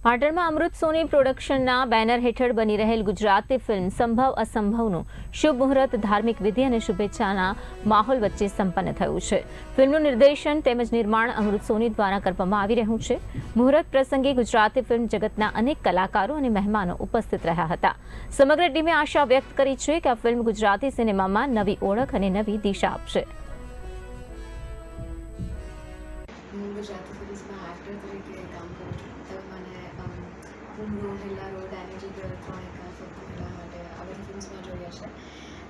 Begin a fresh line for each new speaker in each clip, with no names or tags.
પાટણમાં અમૃત સોની પ્રોડક્શનના બેનર હેઠળ બની રહેલ ગુજરાતી ફિલ્મ સંભવ અસંભવનું શુભ મુહૂર્ત ધાર્મિક વિધિ અને શુભેચ્છાના માહોલ વચ્ચે સંપન્ન થયું છે. ફિલ્મનું નિર્દેશન તેમજ નિર્માણ અમૃત સોની દ્વારા કરવામાં આવી રહ્યું છે. મુહૂર્ત પ્રસંગે ગુજરાતી ફિલ્મ જગતના અનેક કલાકારો અને મહેમાનો ઉપસ્થિત રહ્યા હતા. સમગ્ર ટીમે આશા વ્યક્ત કરી છે કે આ ફિલ્મ ગુજરાતી સિનેમામાં નવી ઓળખ અને નવી દિશા આપશે.
ગુજરાતી ફિલ્મ્સમાં એક્ટર તરીકે કામ કરું છું. તમે મને હુમરો, હેલ્લા રો, ડેમેજ ઇલેક્ટ્રોનિકા, ફોર્મ્યુલા માટે આ બધી ફિલ્મ્સમાં જોયા છે.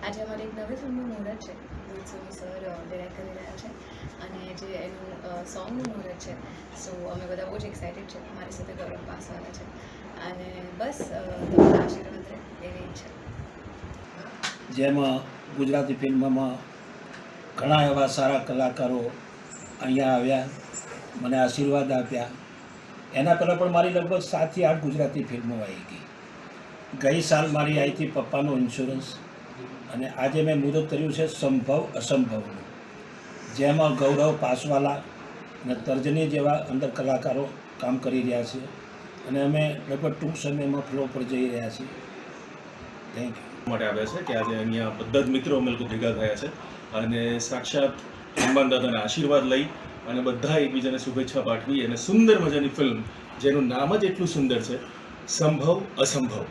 આજે અમારી એક નવી ફિલ્મનું મુહૂર્ત છે. અમૃત સોની સર ડિરેક્ટ કરી રહ્યા છે અને જે એનું સોંગનું મુહૂર્ત છે. સો અમે બધા બહુ જ એક્સાઇટેડ છે. મારી સાથે ગૌરવ પાસવાના છે અને બસ તમારા આશીર્વાદ રહે એવી ઈચ્છા.
જેમાં ગુજરાતી ફિલ્મમાં ઘણા એવા સારા કલાકારો અહીંયા આવ્યા, મને આશીર્વાદ આપ્યા. એના પહેલાં પણ મારી લગભગ 7 થી 8 ગુજરાતી ફિલ્મો આવી ગઈ. ગઈ સાલ મારી આવી હતી પપ્પાનો ઇન્સ્યોરન્સ અને આજે મેં મુહૂર્ત કર્યું છે સંભવ અસંભવનું, જેમાં ગૌરવ પાસવાલા અને તર્જની જેવા અંદર કલાકારો કામ કરી રહ્યા છે અને અમે લગભગ ટૂંક સમયમાં ફ્લો પર જઈ રહ્યા છીએ. Thank you.
માટે આવ્યા છે કે આજે અહીંયા બધા જ મિત્રો અમે લોકો ભેગા થયા છે અને સાક્ષાત હનુમાન દાદાના આશીર્વાદ લઈ અને બધા એકબીજાને શુભેચ્છા પાઠવી અને સુંદર મજાની ફિલ્મ જેનું નામ જ એટલું સુંદર છે, સંભવ અસંભવ.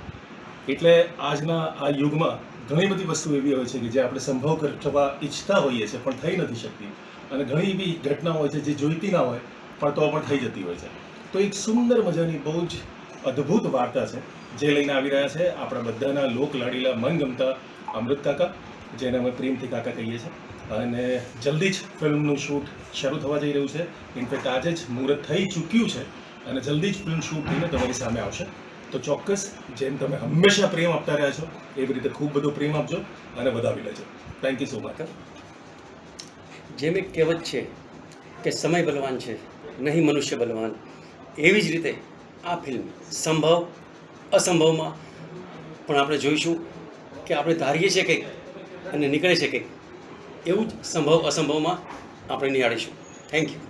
એટલે આજના આ યુગમાં ઘણી બધી વસ્તુ એવી હોય છે કે જે આપણે સંભવ કરવા ઈચ્છતા હોઈએ છીએ પણ થઈ નથી શકતી અને ઘણી એવી ઘટના હોય છે જે જોઈતી ના હોય પણ તો પણ થઈ જતી હોય છે. તો એક સુંદર મજાની બહુ જ અદ્ભુત વાર્તા છે જે લઈને આવી રહ્યા છે આપણા બધાના લોક લાડીલા મનગમતા અમૃત કાકા, જેને અમે પ્રેમથી કાકા કહીએ છીએ. અને જલ્દી જ ફિલ્મનું શૂટ શરૂ થવા જઈ રહ્યું છે. ઇનફેક્ટ આજે જ મુહૂર્ત થઈ ચૂક્યું છે અને જલ્દી જ ફિલ્મ શૂટ થઈને તમારી સામે આવશે. તો ચોક્કસ જેમ તમે હંમેશા પ્રેમ આપતા રહ્યા છો એવી રીતે ખૂબ બધો પ્રેમ આપજો અને વધાવી લેજો. Thank you so much.
જેમ એક કહેવત છે કે સમય બલવાન છે, નહીં મનુષ્ય બલવાન, એવી જ રીતે આ ફિલ્મ સંભવ અસંભવમાં પણ આપણે જોઈશું કે આપણે ધારીએ છીએ કંઈક અને નીકળે છે કંઈક, એવું જ સંભવ અસંભવમાં આપણે નિહાળીશું. Thank you.